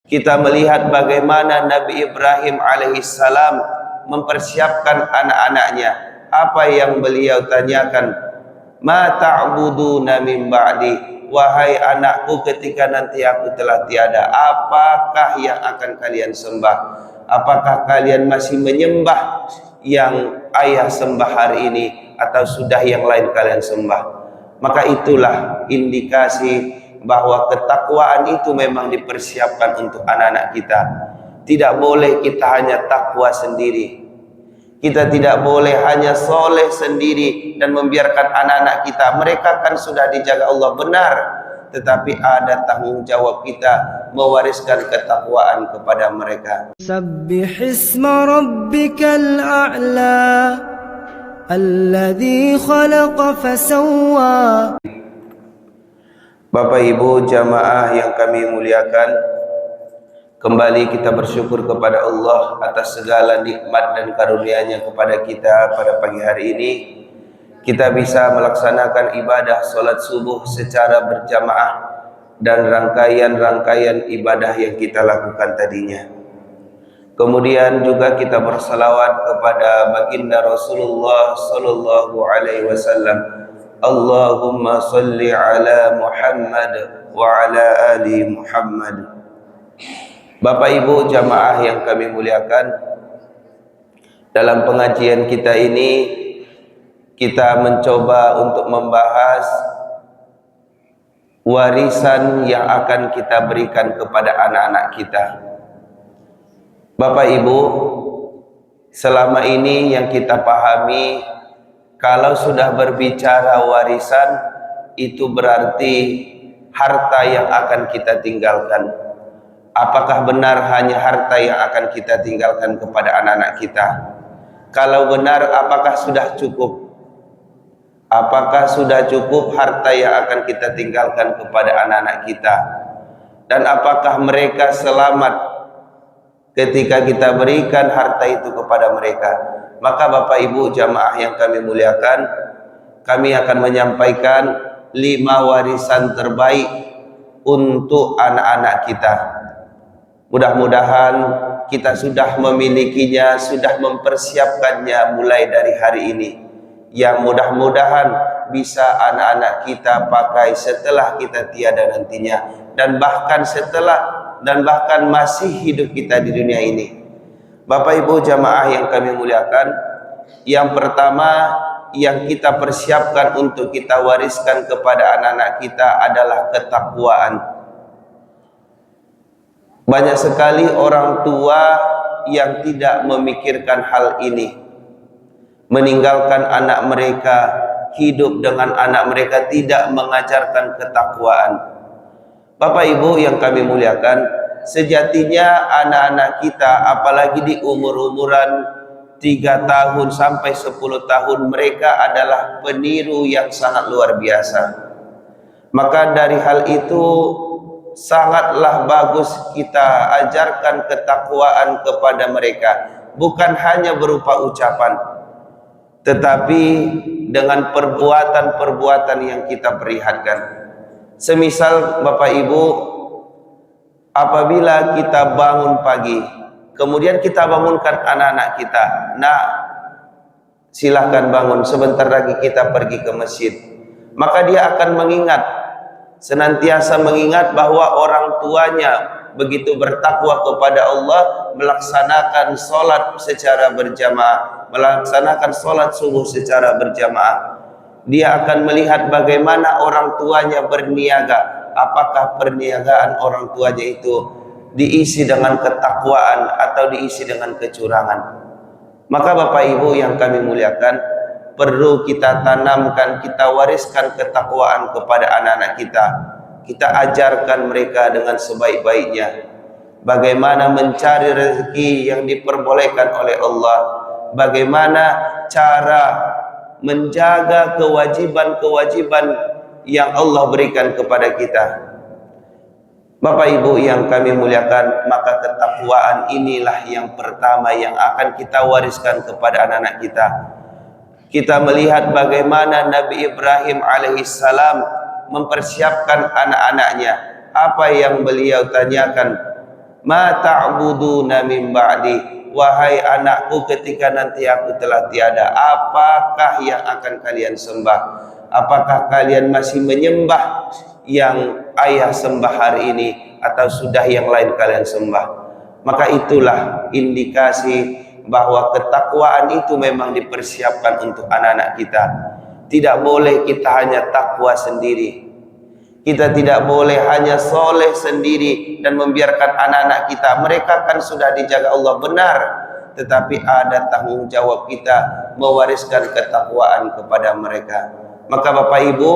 Kita melihat bagaimana Nabi Ibrahim alaihissalam mempersiapkan anak-anaknya. Apa yang beliau tanyakan? Ma ta'buduna min ba'di, wahai anakku, ketika nanti aku telah tiada, apakah yang akan kalian sembah? Apakah kalian masih menyembah yang ayah sembah hari ini, atau sudah yang lain kalian sembah? Maka itulah indikasi bahwa ketakwaan itu memang dipersiapkan untuk anak-anak kita. Tidak boleh kita hanya takwa sendiri, kita tidak boleh hanya soleh sendiri dan membiarkan anak-anak kita, mereka kan sudah dijaga Allah benar, tetapi ada tanggung jawab kita mewariskan ketakwaan kepada mereka. Sabbihisma rabbikal a'la alladzi khalaqa fasawwa. Bapak Ibu jamaah yang kami muliakan, kembali kita bersyukur kepada Allah atas segala nikmat dan karunia-Nya kepada kita pada pagi hari ini. Kita bisa melaksanakan ibadah salat subuh secara berjamaah dan rangkaian-rangkaian ibadah yang kita lakukan tadinya. Kemudian juga kita bersalawat kepada baginda Rasulullah sallallahu alaihi wasallam. Allahumma salli ala Muhammad wa ala ali Muhammad. Bapak Ibu jamaah yang kami muliakan, dalam pengajian kita ini kita mencoba untuk membahas warisan yang akan kita berikan kepada anak-anak kita. Bapak Ibu, selama ini yang kita pahami, kalau sudah berbicara warisan, itu berarti harta yang akan kita tinggalkan. Apakah benar hanya harta yang akan kita tinggalkan kepada anak-anak kita? Kalau benar, apakah sudah cukup? Apakah sudah cukup harta yang akan kita tinggalkan kepada anak-anak kita? Dan apakah mereka selamat ketika kita berikan harta itu kepada mereka? Maka Bapak Ibu jamaah yang kami muliakan, kami akan menyampaikan 5 warisan terbaik untuk anak-anak kita. Mudah-mudahan kita sudah memilikinya, sudah mempersiapkannya mulai dari hari ini, yang mudah-mudahan bisa anak-anak kita pakai setelah kita tiada nantinya, dan bahkan masih hidup kita di dunia ini. Bapak Ibu jamaah yang kami muliakan, yang pertama yang kita persiapkan untuk kita wariskan kepada anak-anak kita adalah ketakwaan. Banyak sekali orang tua yang tidak memikirkan hal ini, meninggalkan anak mereka, hidup dengan anak mereka, tidak mengajarkan ketakwaan. Bapak Ibu yang kami muliakan, sejatinya anak-anak kita, apalagi di umur-umuran 3 tahun sampai 10 tahun, mereka adalah peniru yang sangat luar biasa. Maka dari hal itu sangatlah bagus kita ajarkan ketakwaan kepada mereka, bukan hanya berupa ucapan, tetapi dengan perbuatan-perbuatan yang kita perlihatkan. Semisal Bapak Ibu, apabila kita bangun pagi, kemudian kita bangunkan anak-anak kita, nah silahkan bangun, sebentar lagi kita pergi ke masjid. Maka dia akan mengingat, senantiasa mengingat bahwa orang tuanya begitu bertakwa kepada Allah, melaksanakan sholat secara berjamaah, melaksanakan sholat subuh secara berjamaah. Dia akan melihat bagaimana orang tuanya berniaga, apakah perniagaan orang tuanya itu diisi dengan ketakwaan atau diisi dengan kecurangan. Maka Bapak Ibu yang kami muliakan, perlu kita tanamkan, kita wariskan ketakwaan kepada anak-anak kita. Kita ajarkan mereka dengan sebaik-baiknya bagaimana mencari rezeki yang diperbolehkan oleh Allah, bagaimana cara menjaga kewajiban-kewajiban yang Allah berikan kepada kita. Bapak Ibu yang kami muliakan, maka ketakwaan inilah yang pertama yang akan kita wariskan kepada anak-anak kita. Kita melihat bagaimana Nabi Ibrahim alaihissalam mempersiapkan anak-anaknya. Apa yang beliau tanyakan? ma ta'buduna min ba'di, wahai anakku ketika nanti aku telah tiada, apakah yang akan kalian sembah? Apakah kalian masih menyembah yang ayah sembah hari ini, atau sudah yang lain kalian sembah? Maka itulah indikasi bahwa ketakwaan itu memang dipersiapkan untuk anak-anak kita. Tidak boleh kita hanya takwa sendiri, kita tidak boleh hanya soleh sendiri dan membiarkan anak-anak kita, mereka kan sudah dijaga Allah benar, tetapi ada tanggung jawab kita mewariskan ketakwaan kepada mereka. Maka Bapak Ibu,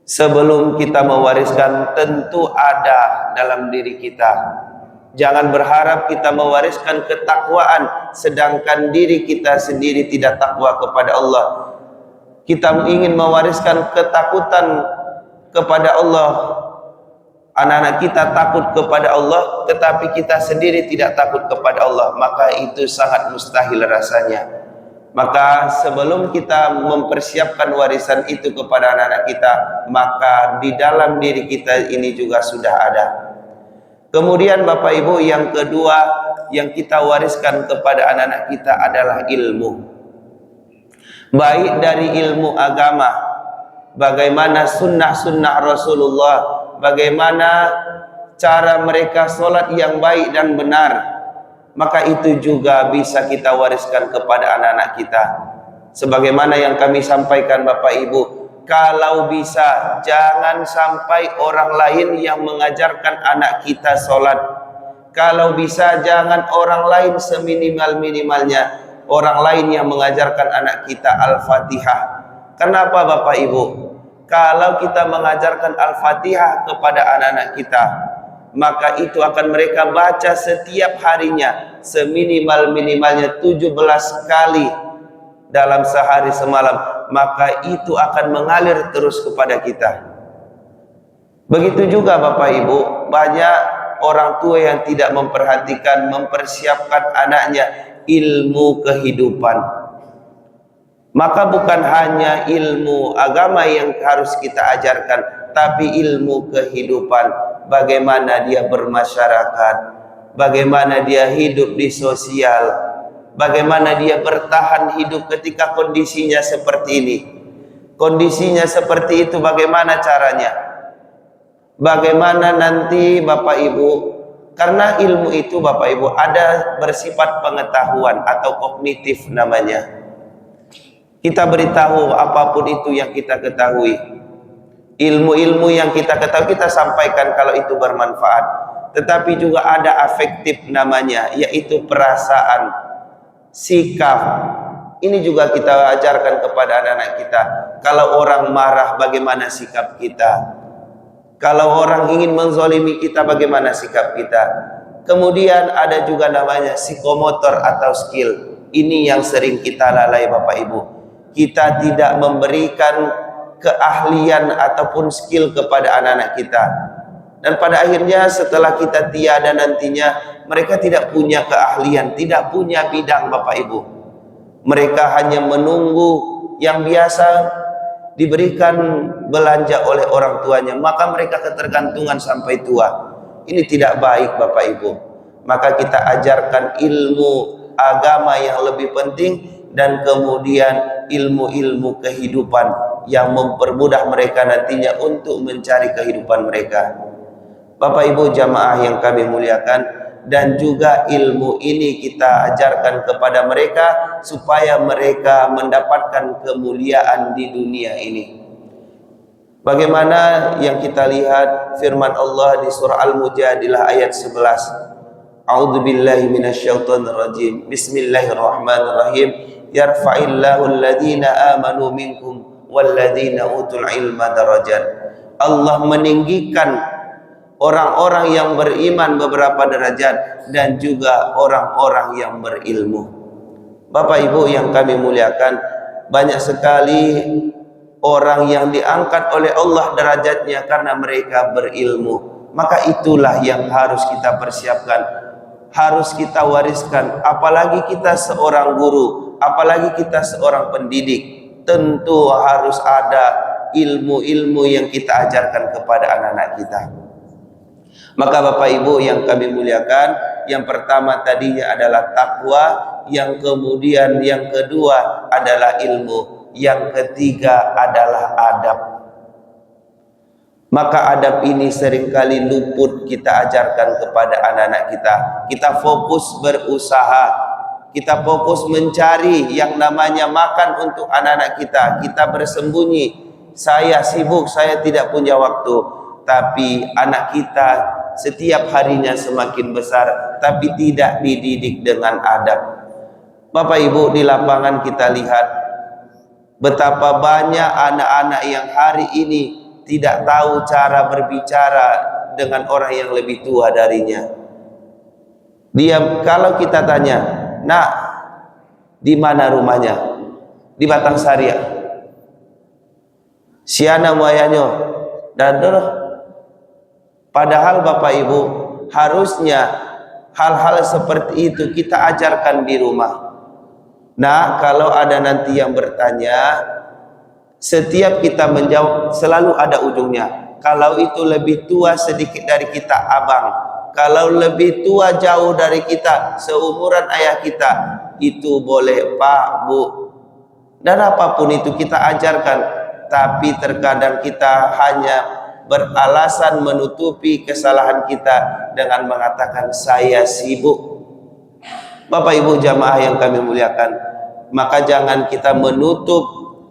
sebelum kita mewariskan, tentu ada dalam diri kita. Jangan berharap kita mewariskan ketakwaan sedangkan diri kita sendiri tidak takwa kepada Allah. Kita ingin mewariskan ketakutan kepada Allah, anak-anak kita takut kepada Allah, tetapi kita sendiri tidak takut kepada Allah, maka itu sangat mustahil rasanya. Maka sebelum kita mempersiapkan warisan itu kepada anak-anak kita, maka di dalam diri kita ini juga sudah ada. Kemudian Bapak Ibu, yang kedua yang kita wariskan kepada anak-anak kita adalah ilmu. Baik dari ilmu agama, bagaimana sunnah-sunnah Rasulullah, bagaimana cara mereka sholat yang baik dan benar, maka itu juga bisa kita wariskan kepada anak-anak kita. Sebagaimana yang kami sampaikan Bapak Ibu, kalau bisa jangan sampai orang lain yang mengajarkan anak kita sholat. Kalau bisa jangan orang lain, seminimal-minimalnya orang lain yang mengajarkan anak kita Al-Fatihah. Kenapa Bapak Ibu? Kalau kita mengajarkan Al-Fatihah kepada anak-anak kita, maka itu akan mereka baca setiap harinya, seminimal-minimalnya 17 kali dalam sehari semalam, maka itu akan mengalir terus kepada kita. Begitu juga Bapak Ibu, banyak orang tua yang tidak memperhatikan, mempersiapkan anaknya ilmu kehidupan. Maka bukan hanya ilmu agama yang harus kita ajarkan, tapi ilmu kehidupan. Bagaimana dia bermasyarakat, bagaimana dia hidup di sosial, bagaimana dia bertahan hidup ketika kondisinya seperti ini. Kondisinya seperti itu, bagaimana caranya? Bagaimana nanti Bapak Ibu, karena ilmu itu Bapak Ibu ada bersifat pengetahuan atau kognitif namanya. Kita beritahu apapun itu yang kita ketahui, ilmu-ilmu yang kita ketahui kita sampaikan kalau itu bermanfaat. Tetapi juga ada afektif namanya, yaitu perasaan, sikap. Ini juga kita ajarkan kepada anak-anak kita. Kalau orang marah, bagaimana sikap kita? Kalau orang ingin menzalimi kita, bagaimana sikap kita? Kemudian ada juga namanya psikomotor atau skill. Ini yang sering kita lalai Bapak Ibu. Kita tidak memberikan keahlian ataupun skill kepada anak-anak kita. Dan pada akhirnya setelah kita tiada nantinya, mereka tidak punya keahlian, tidak punya bidang Bapak Ibu. Mereka hanya menunggu yang biasa diberikan belanja oleh orang tuanya, maka mereka ketergantungan sampai tua. Ini tidak baik Bapak Ibu. Maka kita ajarkan ilmu agama yang lebih penting, dan kemudian ilmu-ilmu kehidupan yang mempermudah mereka nantinya untuk mencari kehidupan mereka. Bapak Ibu jamaah yang kami muliakan, dan juga ilmu ini kita ajarkan kepada mereka supaya mereka mendapatkan kemuliaan di dunia ini. Bagaimana yang kita lihat firman Allah di surah Al-Mujadilah ayat 11. A'udzubillahi minasyaitonirrajim. Bismillahirrahmanirrahim. Yarfa'illahu alladhina amanu minkum walladhina utul ilma darajat. Allah meninggikan orang-orang yang beriman beberapa derajat, dan juga orang-orang yang berilmu. Bapak Ibu yang kami muliakan, banyak sekali orang yang diangkat oleh Allah derajatnya karena mereka berilmu. Maka itulah yang harus kita persiapkan, harus kita wariskan. Apalagi kita seorang guru, apalagi kita seorang pendidik, tentu harus ada ilmu-ilmu yang kita ajarkan kepada anak-anak kita. Maka Bapak Ibu yang kami muliakan, yang pertama tadinya adalah takwa, yang kemudian yang kedua adalah ilmu, yang ketiga adalah adab. Maka adab ini seringkali luput kita ajarkan kepada anak-anak kita. Kita fokus berusaha, kita fokus mencari yang namanya makan untuk anak-anak kita. Kita bersembunyi, saya sibuk, saya tidak punya waktu. Tapi anak kita setiap harinya semakin besar, tapi tidak dididik dengan adab. Bapak Ibu, di lapangan kita lihat betapa banyak anak-anak yang hari ini tidak tahu cara berbicara dengan orang yang lebih tua darinya. Dia, kalau kita tanya, "Nak, di mana rumahnya?" "Di Batang Sari." "Siana muayanyo." Dan padahal Bapak Ibu, harusnya hal-hal seperti itu kita ajarkan di rumah. Nah, kalau ada nanti yang bertanya, setiap kita menjawab selalu ada ujungnya. Kalau itu lebih tua sedikit dari kita, abang. Kalau lebih tua jauh dari kita, seumuran ayah kita, itu boleh pak, bu. Dan apapun itu kita ajarkan. Tapi terkadang kita hanya beralasan menutupi kesalahan kita dengan mengatakan saya sibuk. Bapak Ibu jamaah yang kami muliakan, maka jangan kita menutup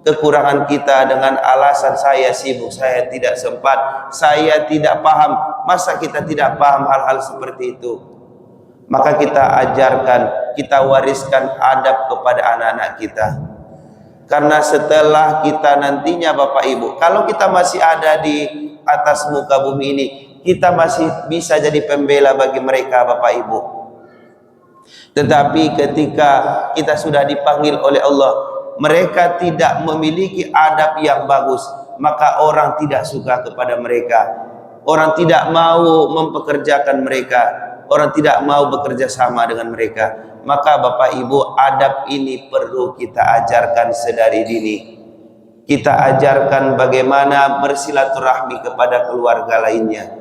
kekurangan kita dengan alasan saya sibuk, saya tidak sempat, saya tidak paham. Masa kita tidak paham hal-hal seperti itu? Maka kita ajarkan, kita wariskan adab kepada anak-anak kita. Karena setelah kita nantinya Bapak Ibu, kalau kita masih ada di atas muka bumi ini, kita masih bisa jadi pembela bagi mereka Bapak Ibu. Tetapi ketika kita sudah dipanggil oleh Allah, mereka tidak memiliki adab yang bagus, maka orang tidak suka kepada mereka, orang tidak mau mempekerjakan mereka, orang tidak mau bekerja sama dengan mereka. Maka Bapak Ibu, adab ini perlu kita ajarkan sedari dini. Kita ajarkan bagaimana bersilaturahmi kepada keluarga lainnya.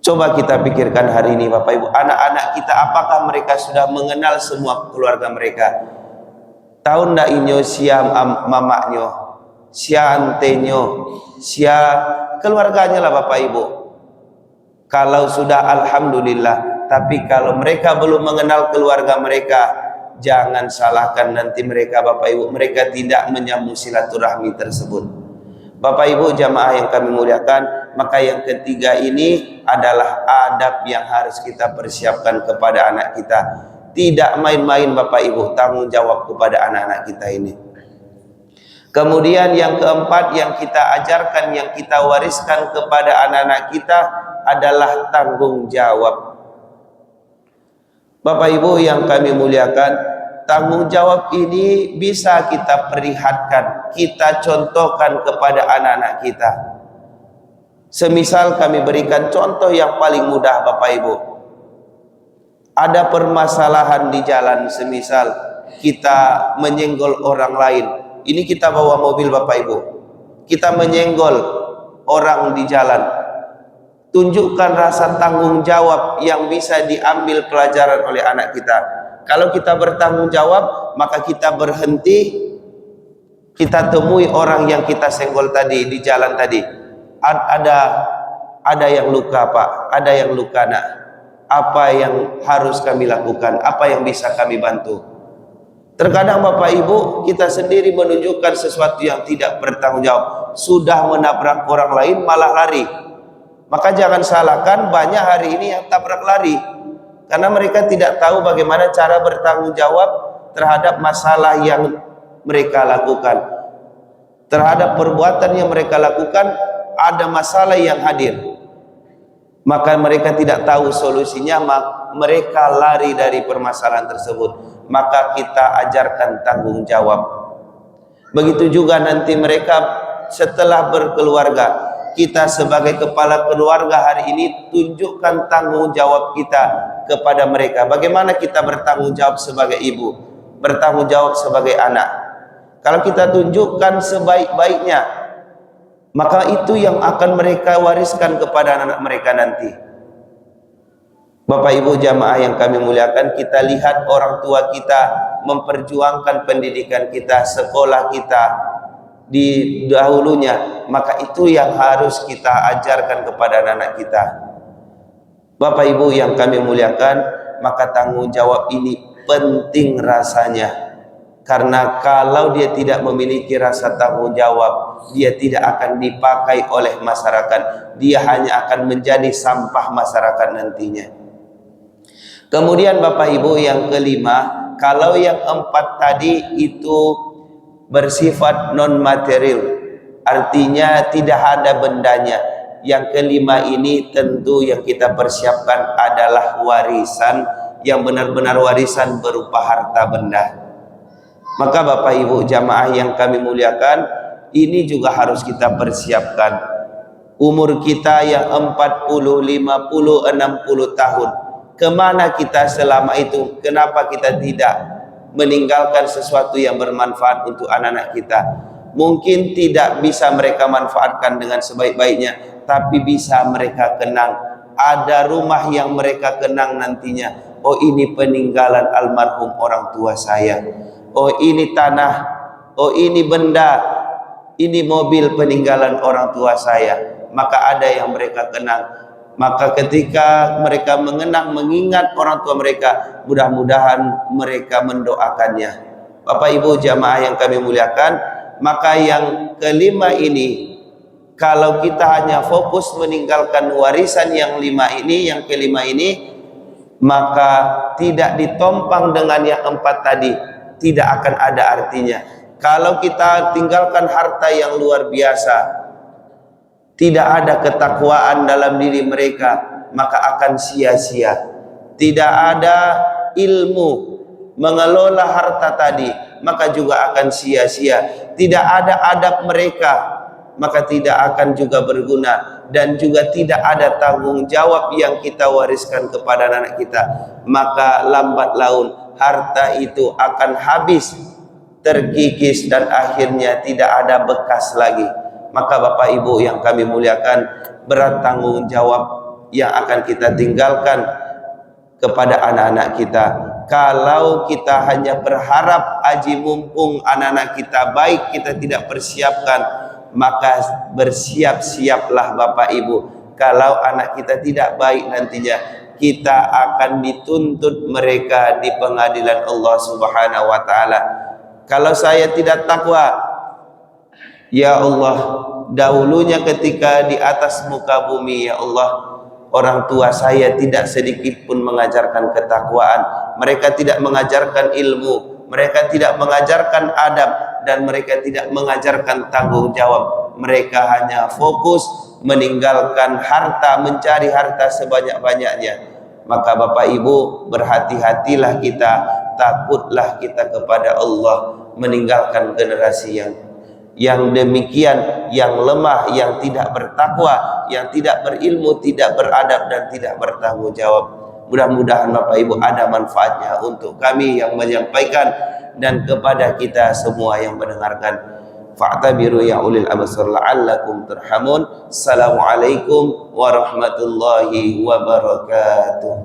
Coba kita pikirkan hari ini Bapak Ibu, anak-anak kita apakah mereka sudah mengenal semua keluarga mereka? Tahu ndak inyo sia mamaknyo, sia antenyo, sia keluarganya lah Bapak Ibu. Kalau sudah alhamdulillah, tapi kalau mereka belum mengenal keluarga mereka, jangan salahkan nanti mereka Bapak Ibu, mereka tidak menyambung silaturahmi tersebut. Bapak Ibu jamaah yang kami muliakan, maka yang ketiga ini adalah adab yang harus kita persiapkan kepada anak kita. Tidak main-main Bapak Ibu, tanggung jawab kepada anak-anak kita ini. Kemudian yang keempat yang kita ajarkan, yang kita wariskan kepada anak-anak kita adalah tanggung jawab. Bapak Ibu yang kami muliakan, tanggung jawab ini bisa kita perlihatkan, kita contohkan kepada anak-anak kita. Semisal kami berikan contoh yang paling mudah Bapak Ibu. Ada permasalahan di jalan, semisal kita menyenggol orang lain. Ini kita bawa mobil Bapak Ibu, kita menyenggol orang di jalan. Tunjukkan rasa tanggung jawab yang bisa diambil pelajaran oleh anak kita. Kalau kita bertanggung jawab, maka kita berhenti, kita temui orang yang kita senggol tadi di jalan tadi. Ada yang luka Pak, ada yang luka Nak. Apa yang harus kami lakukan? Apa yang bisa kami bantu? Terkadang Bapak Ibu, kita sendiri menunjukkan sesuatu yang tidak bertanggung jawab. Sudah menabrak orang lain malah lari. Maka jangan salahkan banyak hari ini yang tabrak lari, karena mereka tidak tahu bagaimana cara bertanggung jawab terhadap masalah yang mereka lakukan. Terhadap perbuatan yang mereka lakukan, ada masalah yang hadir. Maka mereka tidak tahu solusinya, mereka lari dari permasalahan tersebut. Maka kita ajarkan tanggung jawab. Begitu juga nanti mereka setelah berkeluarga, kita sebagai kepala keluarga hari ini tunjukkan tanggung jawab kita kepada mereka. Bagaimana kita bertanggung jawab sebagai ibu, bertanggung jawab sebagai anak. Kalau kita tunjukkan sebaik-baiknya, maka itu yang akan mereka wariskan kepada anak mereka nanti. Bapak Ibu jamaah yang kami muliakan, kita lihat orang tua kita memperjuangkan pendidikan kita, sekolah kita di dahulunya, maka itu yang harus kita ajarkan kepada anak-anak kita. Bapak Ibu yang kami muliakan, maka tanggung jawab ini penting rasanya, karena kalau dia tidak memiliki rasa tanggung jawab, dia tidak akan dipakai oleh masyarakat, dia hanya akan menjadi sampah masyarakat nantinya. Kemudian Bapak Ibu yang kelima, kalau yang 4 tadi itu bersifat non material, artinya tidak ada bendanya. Yang kelima ini tentu yang kita persiapkan adalah warisan, yang benar-benar warisan berupa harta benda. Maka Bapak Ibu jamaah yang kami muliakan, ini juga harus kita persiapkan. Umur kita yang 40, 50, 60 tahun, kemana kita selama itu? Kenapa kita tidak meninggalkan sesuatu yang bermanfaat untuk anak-anak kita? Mungkin tidak bisa mereka manfaatkan dengan sebaik-baiknya, tapi bisa mereka kenang. Ada rumah yang mereka kenang nantinya. Oh, ini peninggalan almarhum orang tua saya. Oh, ini tanah. Oh, ini benda. Ini mobil peninggalan orang tua saya. Maka ada yang mereka kenang. Maka ketika mereka mengenang, mengingat orang tua mereka, mudah-mudahan mereka mendoakannya. Bapak Ibu jamaah yang kami muliakan, maka yang kelima ini, kalau kita hanya fokus meninggalkan warisan yang 5 ini, yang kelima ini, maka tidak ditompang dengan yang 4 tadi, tidak akan ada artinya. Kalau kita tinggalkan harta yang luar biasa, tidak ada ketakwaan dalam diri mereka, maka akan sia-sia. Tidak ada ilmu mengelola harta tadi, maka juga akan sia-sia. Tidak ada adab mereka, maka tidak akan juga berguna. Dan juga tidak ada tanggung jawab yang kita wariskan kepada anak kita, maka lambat laun harta itu akan habis, terkikis, dan akhirnya tidak ada bekas lagi. Maka Bapak Ibu yang kami muliakan, berat tanggung jawab yang akan kita tinggalkan kepada anak-anak kita. Kalau kita hanya berharap aji mumpung anak-anak kita baik, kita tidak persiapkan, maka bersiap-siaplah Bapak Ibu. Kalau anak kita tidak baik nantinya, kita akan dituntut mereka di pengadilan Allah Subhanahu wa taala. Kalau saya tidak takwa, ya Allah, dahulunya ketika di atas muka bumi, ya Allah, orang tua saya tidak sedikit pun mengajarkan ketakwaan. Mereka tidak mengajarkan ilmu, mereka tidak mengajarkan adab, dan mereka tidak mengajarkan tanggung jawab. Mereka hanya fokus meninggalkan harta, mencari harta sebanyak-banyaknya. Maka Bapak Ibu, berhati-hatilah kita, takutlah kita kepada Allah, meninggalkan generasi yang demikian, yang lemah, yang tidak bertakwa, yang tidak berilmu, tidak beradab, dan tidak bertanggung jawab. Mudah-mudahan Bapak Ibu ada manfaatnya untuk kami yang menyampaikan dan kepada kita semua yang mendengarkan. Fa'tabiru ya ulil absar la'allakum turhamun. Assalamualaikum warahmatullahi wabarakatuh.